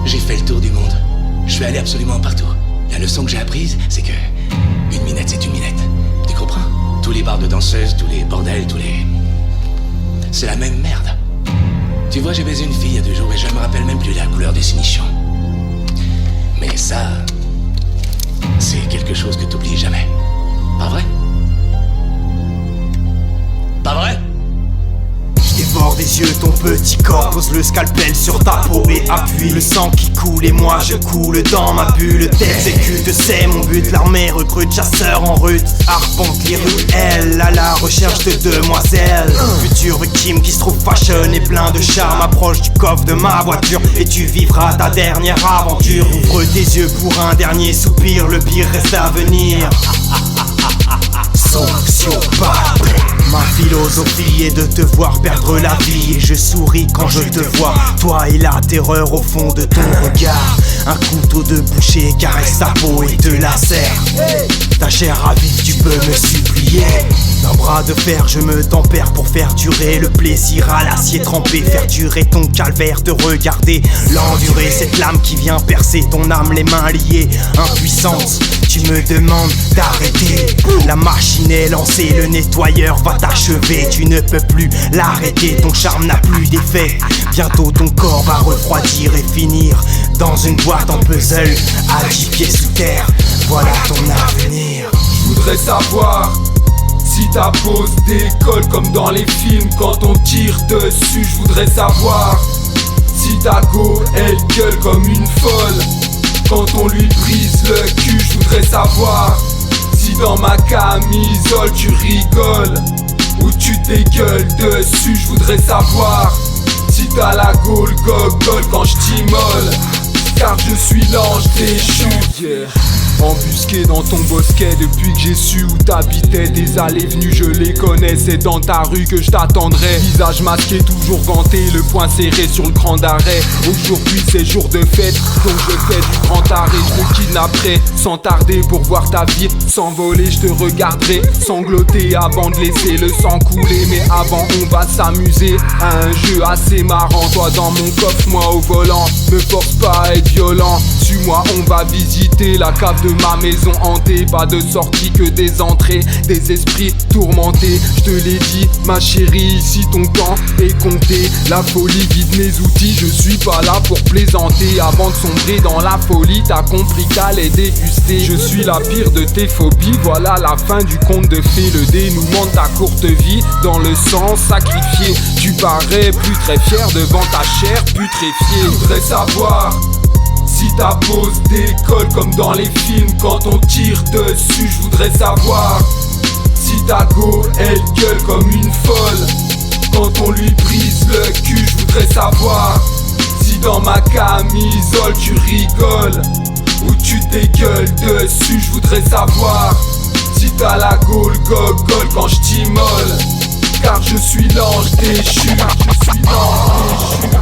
J'ai fait le tour du monde. Je suis allé absolument partout. La leçon que j'ai apprise, c'est que une minette, c'est une minette. Tu comprends? Tous les bars de danseuses, tous les bordels, c'est la même merde. Tu vois, j'ai baisé une fille il y a 2 jours et je me rappelle même plus la couleur de ses nichons. Mais ça, c'est quelque chose que t'oublies jamais. Pas vrai? Pas vrai? Dévore des yeux ton petit corps, pose le scalpel sur ta peau et appuie le sang qui coule et moi je coule dans ma bulle. T'exécute, c'est mon but, l'armée recrute chasseurs en rut, arpente les ruelles à la recherche de demoiselles. Future victime qui se trouve fashion et plein de charme, approche du coffre de ma voiture et tu vivras ta dernière aventure. Ouvre tes yeux pour un dernier soupir, le pire reste à venir. Sociopathe. Ma philosophie est de te voir perdre la vie et je souris quand je te vois. Toi et la terreur au fond de ton regard. Un couteau de boucher caresse ta peau et te lacère. Ta chair ravie, tu peux me supplier. D'un bras de fer je me tempère pour faire durer le plaisir à l'acier trempé. Faire durer ton calvaire, te regarder l'endurer. Cette lame qui vient percer ton âme, les mains liées, impuissante. Tu me demandes d'arrêter. La machine est lancée, le nettoyeur va t'achever. Tu ne peux plus l'arrêter, ton charme n'a plus d'effet. Bientôt ton corps va refroidir et finir dans une boîte en puzzle à 10 pieds sous terre. Voilà ton avenir. Je voudrais savoir si ta pose décolle comme dans les films quand on tire dessus. Je voudrais savoir si ta go elle gueule comme une folle quand on lui brise le cul. Je voudrais savoir si dans ma camisole tu rigoles ou tu dégueules dessus. Je voudrais savoir si t'as la gaule gogole quand je t'immole, car je suis l'ange déchu. Yeah. Embusqué dans ton bosquet depuis que j'ai su où t'habitais. Des allées venues je les connais, c'est dans ta rue que je t'attendrai. Visage masqué, toujours ganté, le poing serré sur le cran d'arrêt. Aujourd'hui c'est jour de fête, donc je fais du grand arrêt. Je te kidnapperai sans tarder pour voir ta vie s'envoler. Je te regarderai sangloter avant de laisser le sang couler. Mais avant on va s'amuser à un jeu assez marrant. Toi dans mon coffre, moi au volant. Me force pas à être violent. Suis-moi, on va visiter la cave de ma maison hantée. Pas de sortie que des entrées, des esprits tourmentés. Je te l'ai dit ma chérie, ici ton temps est compté. La folie guide mes outils, je suis pas là pour plaisanter. Avant de sombrer dans la folie, t'as compris qu'elle est dégustée. Je suis la pire de tes phobies, voilà la fin du conte de fées. Le dénouement de ta courte vie, dans le sang sacrifié. Tu parais plus très fier devant ta chair putréfiée. Je voudrais savoir si ta pose décolle comme dans les films quand on tire dessus. Je voudrais savoir si ta go elle gueule comme une folle quand on lui brise le cul. Je voudrais savoir si dans ma camisole tu rigoles ou tu dégueules dessus. Je voudrais savoir si t'as la gaule gogole quand je t'immole, car je suis l'ange déchu. Je suis l'ange déchu.